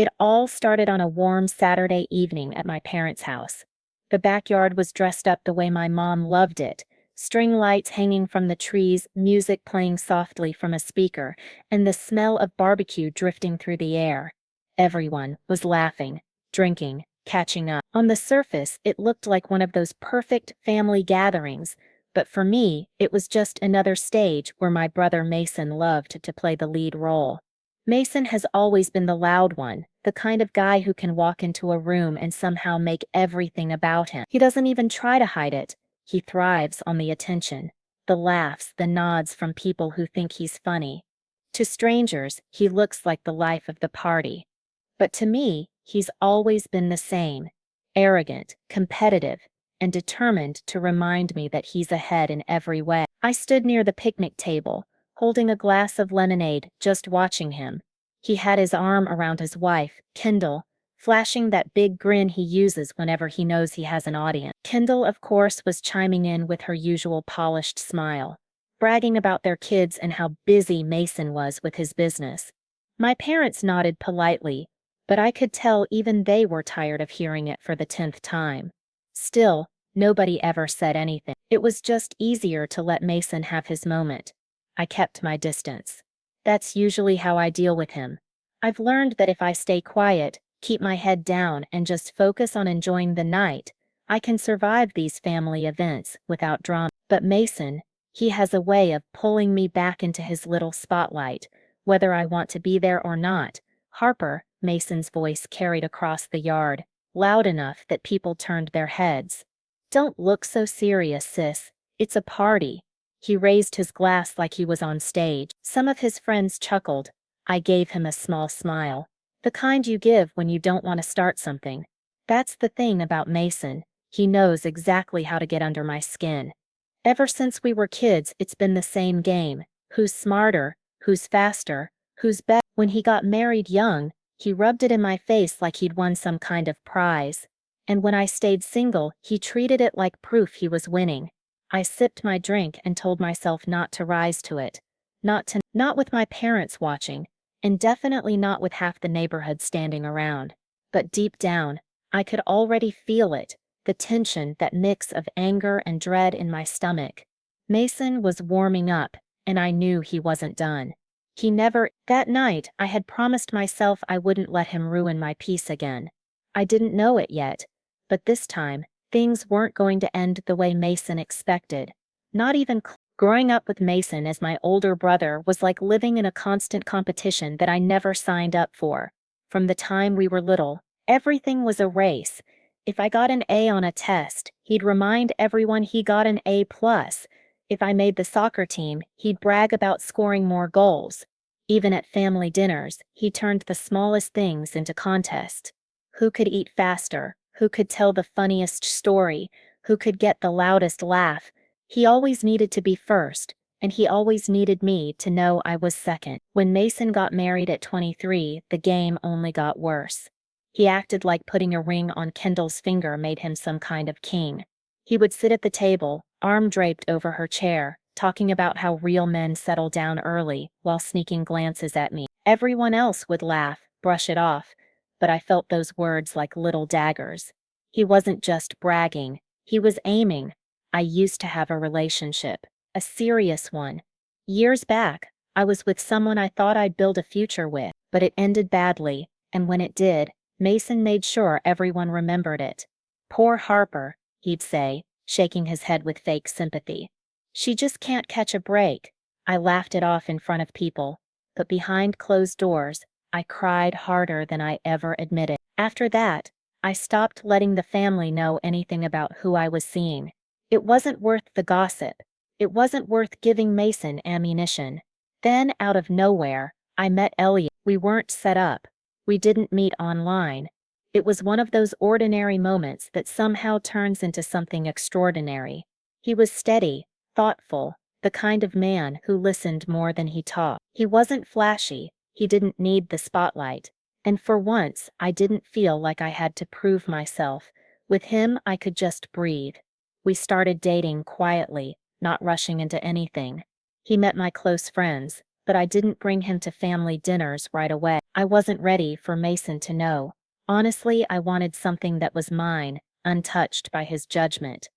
It all started on a warm Saturday evening at my parents' house. The backyard was dressed up the way my mom loved it. String lights hanging from the trees, music playing softly from a speaker, and the smell of barbecue drifting through the air. Everyone was laughing, drinking, catching up. On the surface, it looked like one of those perfect family gatherings, but for me, it was just another stage where my brother Mason loved to play the lead role. Mason has always been the loud one, the kind of guy who can walk into a room and somehow make everything about him. He doesn't even try to hide it. He thrives on the attention, the laughs, the nods from people who think he's funny. To strangers, he looks like the life of the party. But to me, he's always been the same, arrogant, competitive, and determined to remind me that he's ahead in every way. I stood near the picnic table, holding a glass of lemonade, just watching him. He had his arm around his wife, Kendall, flashing that big grin he uses whenever he knows he has an audience. Kendall, of course, was chiming in with her usual polished smile, bragging about their kids and how busy Mason was with his business. My parents nodded politely, but I could tell even they were tired of hearing it for the 10th time. Still, nobody ever said anything. It was just easier to let Mason have his moment. I kept my distance. That's usually how I deal with him. I've learned that if I stay quiet, keep my head down, and just focus on enjoying the night, I can survive these family events without drama. But Mason, he has a way of pulling me back into his little spotlight, whether I want to be there or not. Harper, Mason's voice carried across the yard, loud enough that people turned their heads. Don't look so serious, sis. It's a party. He raised his glass like he was on stage. Some of his friends chuckled. I gave him a small smile. The kind you give when you don't want to start something. That's the thing about Mason. He knows exactly how to get under my skin. Ever since we were kids, it's been the same game. Who's smarter? Who's faster? Who's better? When he got married young, he rubbed it in my face like he'd won some kind of prize. And when I stayed single, he treated it like proof he was winning. I sipped my drink and told myself not to rise to it. Not with my parents watching, and definitely not with half the neighborhood standing around. But deep down, I could already feel it, the tension, that mix of anger and dread in my stomach. Mason was warming up, and I knew he wasn't done. That night, I had promised myself I wouldn't let him ruin my peace again. I didn't know it yet, but this time, things weren't going to end the way Mason expected. Not even growing up with Mason as my older brother was like living in a constant competition that I never signed up for. From the time we were little, everything was a race. If I got an A on a test, he'd remind everyone he got an A+. If I made the soccer team, he'd brag about scoring more goals. Even at family dinners, he turned the smallest things into contests. Who could eat faster? Who could tell the funniest story? Who could get the loudest laugh? He always needed to be first, and he always needed me to know I was second. When Mason got married at 23, the game only got worse. He acted like putting a ring on Kendall's finger made him some kind of king. He would sit at the table, arm draped over her chair, talking about how real men settle down early, while sneaking glances at me. Everyone else would laugh, brush it off, but I felt those words like little daggers. He wasn't just bragging, he was aiming. I used to have a relationship, a serious one. Years back, I was with someone I thought I'd build a future with, but it ended badly, and when it did, Mason made sure everyone remembered it. Poor Harper, he'd say, shaking his head with fake sympathy. She just can't catch a break. I laughed it off in front of people, but behind closed doors, I cried harder than I ever admitted. After that, I stopped letting the family know anything about who I was seeing. It wasn't worth the gossip. It wasn't worth giving Mason ammunition. Then, out of nowhere, I met Elliot. We weren't set up. We didn't meet online. It was one of those ordinary moments that somehow turns into something extraordinary. He was steady, thoughtful, the kind of man who listened more than he talked. He wasn't flashy. He didn't need the spotlight. And for once, I didn't feel like I had to prove myself. With him, I could just breathe. We started dating quietly, not rushing into anything. He met my close friends, but I didn't bring him to family dinners right away. I wasn't ready for Mason to know. Honestly, I wanted something that was mine, untouched by his judgment.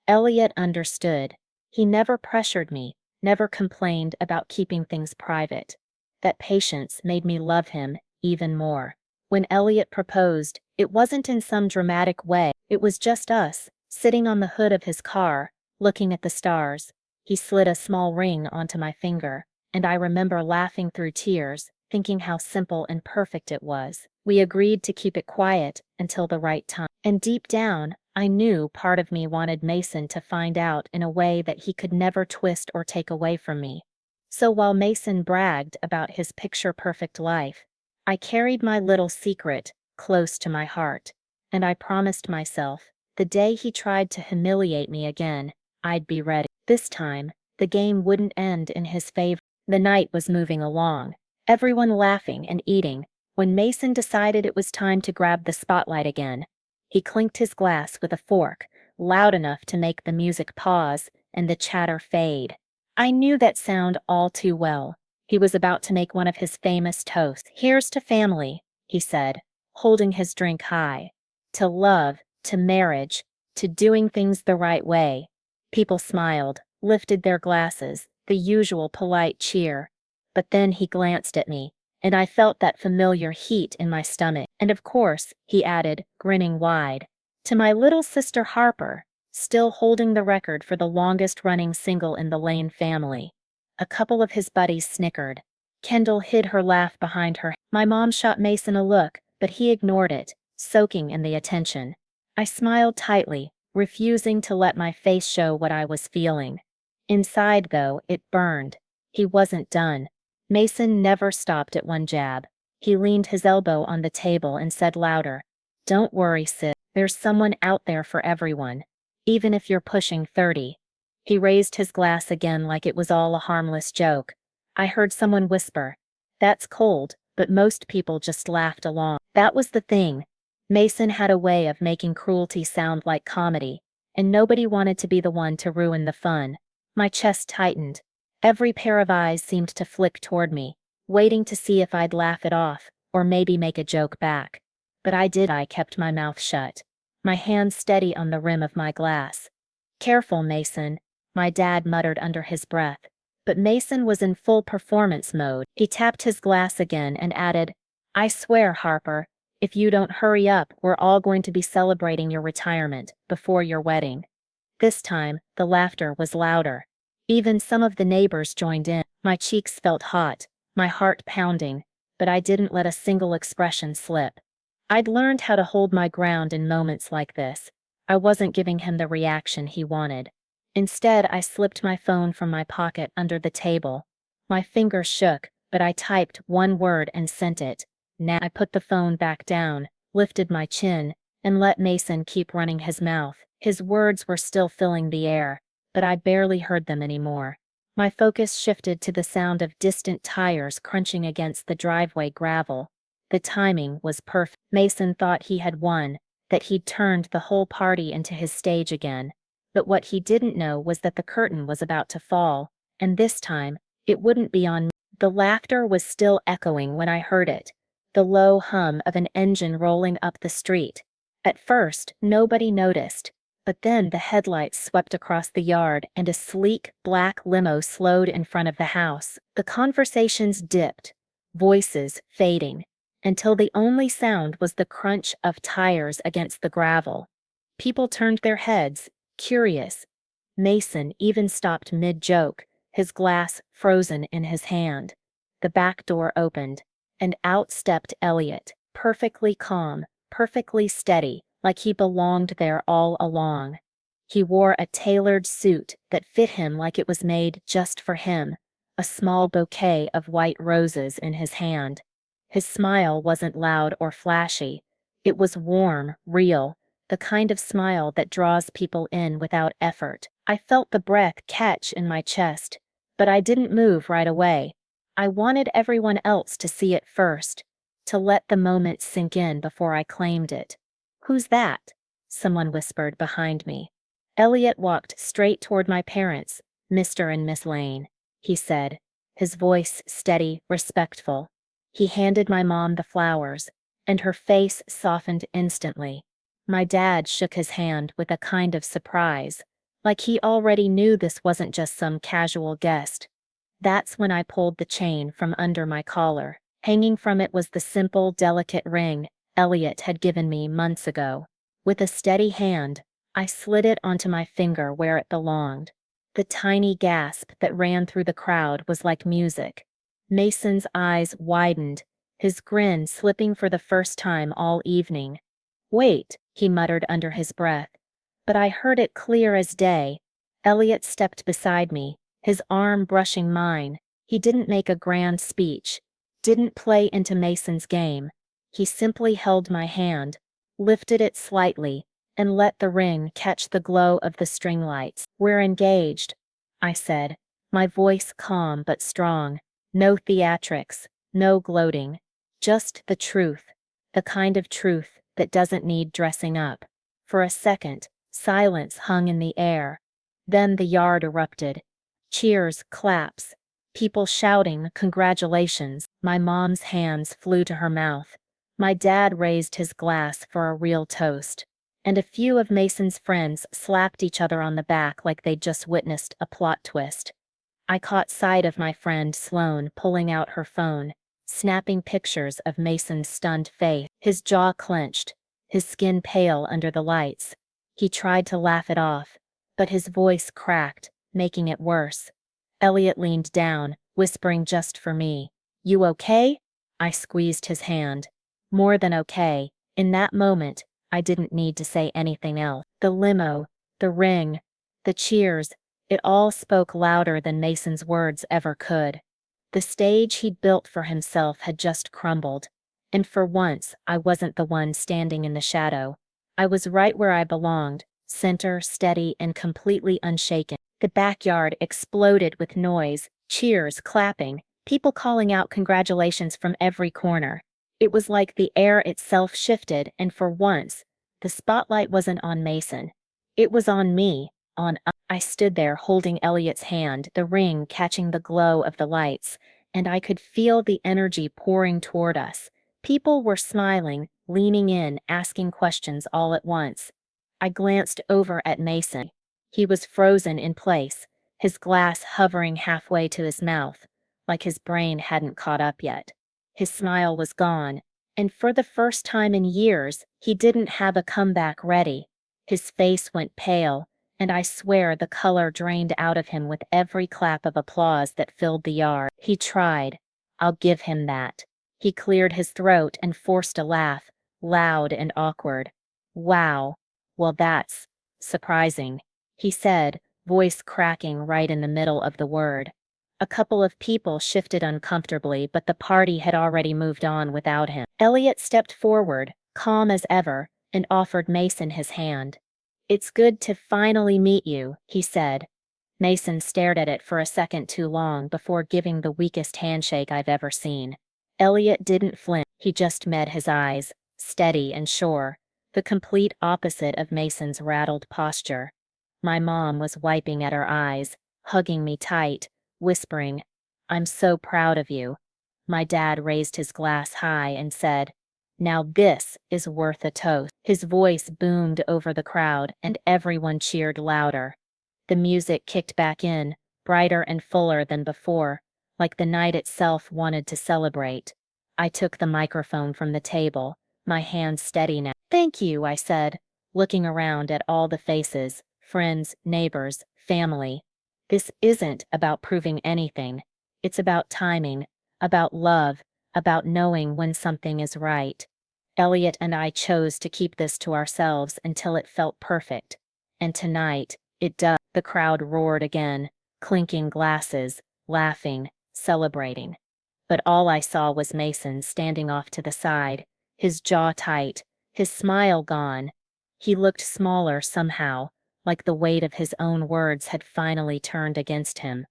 Elliot understood. He never pressured me, never complained about keeping things private. That patience made me love him even more. When Elliot proposed, it wasn't in some dramatic way. It was just us, sitting on the hood of his car, looking at the stars. He slid a small ring onto my finger, and I remember laughing through tears, thinking how simple and perfect it was. We agreed to keep it quiet until the right time. And deep down, I knew part of me wanted Mason to find out in a way that he could never twist or take away from me. So while Mason bragged about his picture-perfect life, I carried my little secret close to my heart, and I promised myself, the day he tried to humiliate me again, I'd be ready. This time, the game wouldn't end in his favor. The night was moving along, everyone laughing and eating, when Mason decided it was time to grab the spotlight again. He clinked his glass with a fork, loud enough to make the music pause and the chatter fade. I knew that sound all too well. He was about to make one of his famous toasts. "Here's to family," he said, holding his drink high. "To love, to marriage, to doing things the right way." People smiled, lifted their glasses, the usual polite cheer. But then he glanced at me, and I felt that familiar heat in my stomach. "And of course," he added, grinning wide, "to my little sister Harper, still holding the record for the longest-running single in the Lane family." A couple of his buddies snickered. Kendall hid her laugh behind her. My mom shot Mason a look, but he ignored it, soaking in the attention. I smiled tightly, refusing to let my face show what I was feeling. Inside, though, it burned. He wasn't done. Mason never stopped at one jab. He leaned his elbow on the table and said louder, "Don't worry, sis. There's someone out there for everyone, even if you're pushing 30. He raised his glass again like it was all a harmless joke. I heard someone whisper, "That's cold," but most people just laughed along. That was the thing. Mason had a way of making cruelty sound like comedy, and nobody wanted to be the one to ruin the fun. My chest tightened. Every pair of eyes seemed to flick toward me, waiting to see if I'd laugh it off, or maybe make a joke back. But I kept my mouth shut, my hand steady on the rim of my glass. "Careful, Mason," my dad muttered under his breath. But Mason was in full performance mode. He tapped his glass again and added, "I swear, Harper, if you don't hurry up, we're all going to be celebrating your retirement before your wedding." This time, the laughter was louder. Even some of the neighbors joined in. My cheeks felt hot, my heart pounding, but I didn't let a single expression slip. I'd learned how to hold my ground in moments like this. I wasn't giving him the reaction he wanted. Instead, I slipped my phone from my pocket under the table. My fingers shook, but I typed one word and sent it. Now I put the phone back down, lifted my chin, and let Mason keep running his mouth. His words were still filling the air, but I barely heard them anymore. My focus shifted to the sound of distant tires crunching against the driveway gravel. The timing was perfect. Mason thought he had won, that he'd turned the whole party into his stage again. But what he didn't know was that the curtain was about to fall, and this time, it wouldn't be on me. The laughter was still echoing when I heard it, the low hum of an engine rolling up the street. At first, nobody noticed, but then the headlights swept across the yard and a sleek, black limo slowed in front of the house. The conversations dipped, voices fading, until the only sound was the crunch of tires against the gravel. People turned their heads, curious. Mason even stopped mid-joke, his glass frozen in his hand. The back door opened, and out stepped Elliot, perfectly calm, perfectly steady, like he belonged there all along. He wore a tailored suit that fit him like it was made just for him, a small bouquet of white roses in his hand. His smile wasn't loud or flashy. It was warm, real, the kind of smile that draws people in without effort. I felt the breath catch in my chest, but I didn't move right away. I wanted everyone else to see it first, to let the moment sink in before I claimed it. "Who's that?" someone whispered behind me. Elliot walked straight toward my parents, "Mr. and Miss Lane," he said, his voice steady, respectful. He handed my mom the flowers, and her face softened instantly. My dad shook his hand with a kind of surprise, like he already knew this wasn't just some casual guest. That's when I pulled the chain from under my collar. Hanging from it was the simple, delicate ring Elliot had given me months ago. With a steady hand, I slid it onto my finger where it belonged. The tiny gasp that ran through the crowd was like music. Mason's eyes widened, his grin slipping for the first time all evening. "Wait," he muttered under his breath. But I heard it clear as day. Elliot stepped beside me, his arm brushing mine. He didn't make a grand speech, didn't play into Mason's game. He simply held my hand, lifted it slightly, and let the ring catch the glow of the string lights. "We're engaged," I said, my voice calm but strong. No theatrics, no gloating, just the truth, the kind of truth that doesn't need dressing up. For a second, silence hung in the air. Then the yard erupted. Cheers, claps, people shouting congratulations. My mom's hands flew to her mouth. My dad raised his glass for a real toast. And a few of Mason's friends slapped each other on the back like they'd just witnessed a plot twist. I caught sight of my friend Sloane pulling out her phone, snapping pictures of Mason's stunned face. His jaw clenched, his skin pale under the lights. He tried to laugh it off, but his voice cracked, making it worse. Elliot leaned down, whispering just for me. "You okay?" I squeezed his hand. More than okay. In that moment, I didn't need to say anything else. The limo, the ring, the cheers, it all spoke louder than Mason's words ever could. The stage he'd built for himself had just crumbled, and for once I wasn't the one standing in the shadow. I was right where I belonged, center, steady, and completely unshaken. The backyard exploded with noise, cheers, clapping, people calling out congratulations from every corner. It was like the air itself shifted, and for once, the spotlight wasn't on Mason. It was on me, on us. I stood there holding Elliot's hand, the ring catching the glow of the lights, and I could feel the energy pouring toward us. People were smiling, leaning in, asking questions all at once. I glanced over at Mason. He was frozen in place, his glass hovering halfway to his mouth, like his brain hadn't caught up yet. His smile was gone, and for the first time in years, he didn't have a comeback ready. His face went pale, and I swear the color drained out of him with every clap of applause that filled the yard. He tried. I'll give him that. He cleared his throat and forced a laugh, loud and awkward. "Wow. Well, that's surprising," he said, voice cracking right in the middle of the word. A couple of people shifted uncomfortably, but the party had already moved on without him. Elliot stepped forward, calm as ever, and offered Mason his hand. "It's good to finally meet you," he said. Mason stared at it for a second too long before giving the weakest handshake I've ever seen. Elliot didn't flinch, he just met his eyes, steady and sure, the complete opposite of Mason's rattled posture. My mom was wiping at her eyes, hugging me tight, whispering, "I'm so proud of you." My dad raised his glass high and said, "Now this is worth a toast." His voice boomed over the crowd, and everyone cheered louder. The music kicked back in, brighter and fuller than before, like the night itself wanted to celebrate. I took the microphone from the table, my hands steady now. "Thank you," I said, looking around at all the faces, friends, neighbors, family. "This isn't about proving anything. It's about timing, about love, about knowing when something is right. Elliot and I chose to keep this to ourselves until it felt perfect. And tonight, it does." The crowd roared again, clinking glasses, laughing, celebrating. But all I saw was Mason standing off to the side, his jaw tight, his smile gone. He looked smaller somehow, like the weight of his own words had finally turned against him.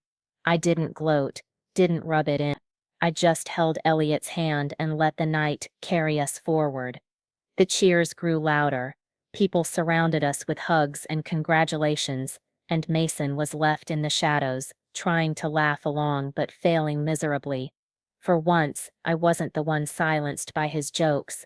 I didn't gloat, didn't rub it in. I just held Elliot's hand and let the night carry us forward. The cheers grew louder. People surrounded us with hugs and congratulations, and Mason was left in the shadows, trying to laugh along but failing miserably. For once, I wasn't the one silenced by his jokes.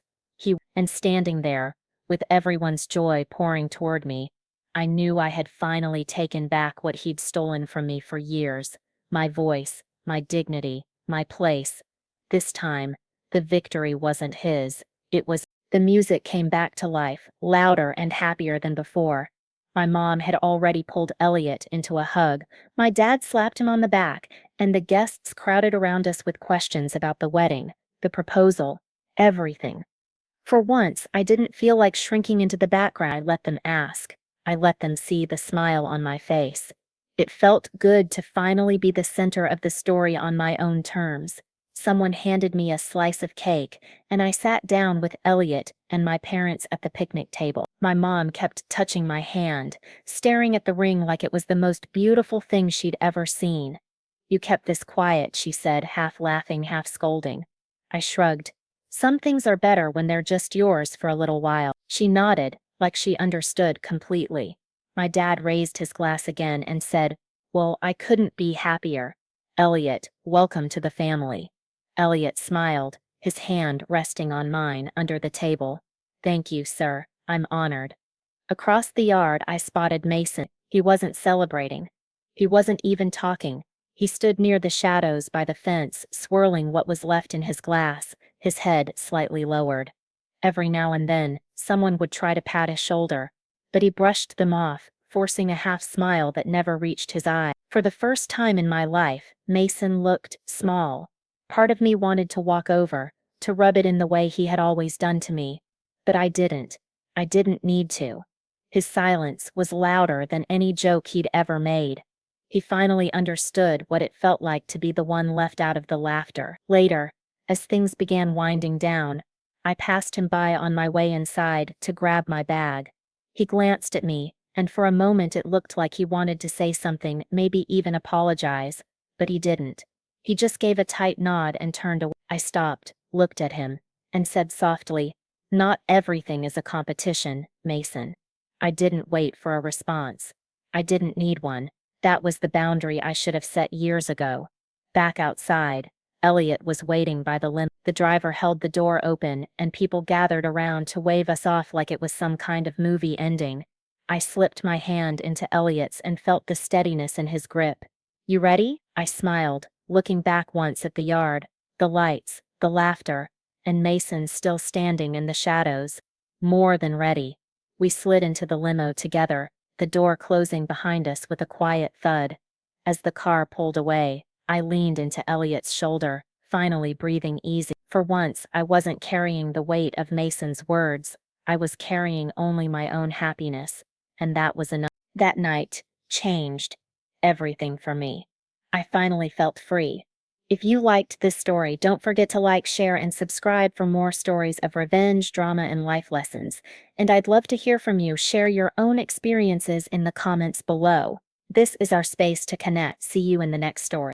And standing there, with everyone's joy pouring toward me, I knew I had finally taken back what he'd stolen from me for years: my voice, my dignity, my place. This time, the victory wasn't his, it was. The music came back to life, louder and happier than before. My mom had already pulled Elliot into a hug, my dad slapped him on the back, and the guests crowded around us with questions about the wedding, the proposal, everything. For once, I didn't feel like shrinking into the background. I let them ask. I let them see the smile on my face. It felt good to finally be the center of the story on my own terms. Someone handed me a slice of cake, and I sat down with Elliot and my parents at the picnic table. My mom kept touching my hand, staring at the ring like it was the most beautiful thing she'd ever seen. "You kept this quiet," she said, half laughing, half scolding. I shrugged. "Some things are better when they're just yours for a little while." She nodded, like she understood completely. My dad raised his glass again and said, "Well, I couldn't be happier. Elliot, welcome to the family." Elliot smiled, his hand resting on mine under the table. "Thank you, sir. I'm honored." Across the yard, I spotted Mason. He wasn't celebrating. He wasn't even talking. He stood near the shadows by the fence, swirling what was left in his glass, his head slightly lowered. Every now and then, someone would try to pat his shoulder, but he brushed them off, forcing a half smile that never reached his eye. For the first time in my life, Mason looked small. Part of me wanted to walk over, to rub it in the way he had always done to me. But I didn't. I didn't need to. His silence was louder than any joke he'd ever made. He finally understood what it felt like to be the one left out of the laughter. Later, as things began winding down, I passed him by on my way inside to grab my bag. He glanced at me, and for a moment it looked like he wanted to say something, maybe even apologize, but he didn't. He just gave a tight nod and turned away. I stopped, looked at him, and said softly, "Not everything is a competition, Mason." I didn't wait for a response. I didn't need one. That was the boundary I should have set years ago. Back outside, Elliot was waiting by the limo. The driver held the door open, and people gathered around to wave us off like it was some kind of movie ending. I slipped my hand into Elliot's and felt the steadiness in his grip. "You ready?" I smiled, looking back once at the yard, the lights, the laughter, and Mason still standing in the shadows. More than ready. We slid into the limo together, the door closing behind us with a quiet thud. As the car pulled away, I leaned into Elliot's shoulder, finally breathing easy. For once, I wasn't carrying the weight of Mason's words. I was carrying only my own happiness, and that was enough. That night changed everything for me. I finally felt free. If you liked this story, don't forget to like, share, and subscribe for more stories of revenge, drama, and life lessons. And I'd love to hear from you. Share your own experiences in the comments below. This is our space to connect. See you in the next story.